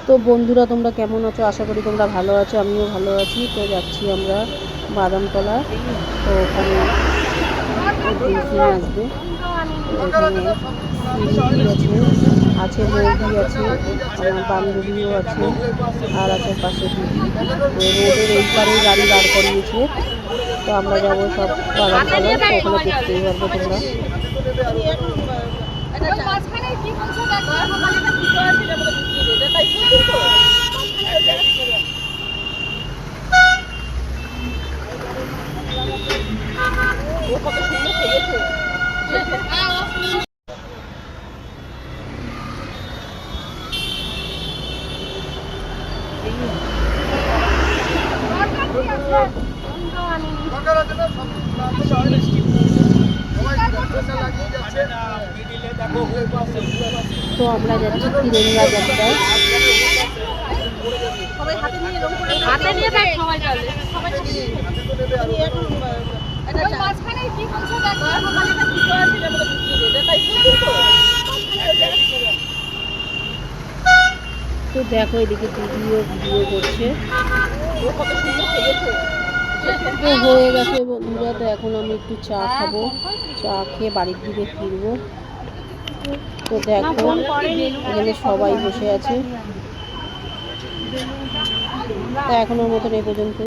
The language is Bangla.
তো বন্ধুরা, তোমরা কেমন আছো? আশা করি তোমরা ভালো আছো, আমিও ভালো আছি। তো যাচ্ছি আমরা বাদামতলা। তো ওখানে দিদিমা আসবে। এখানে সিঁড়ি আছে, বৌদি আছে, আমার বান্ধবীও আছে, আর আছে পাশে দিদি। তো রোডের এই পারেই গাড়ি দাঁড় করিয়েছে। তো আমরা যাবো সব বাদামতলায়। তো ওখানে দেখতেই পারবে তোমরা। তো আমরা যাচ্ছি তিরঙ্গা যাত্রায়। তো দেখো, এদিকে দিদিও ভিডিও করছে। তো হয়ে গেছে বন্ধুরা। তো এখন আমি একটু চা খাবো, চা খেয়ে বাড়ির দিকে ফিরবো। তো দেখো, এখানে সবাই বসে আছে। তা এখনোর মতন এই পর্যন্ত।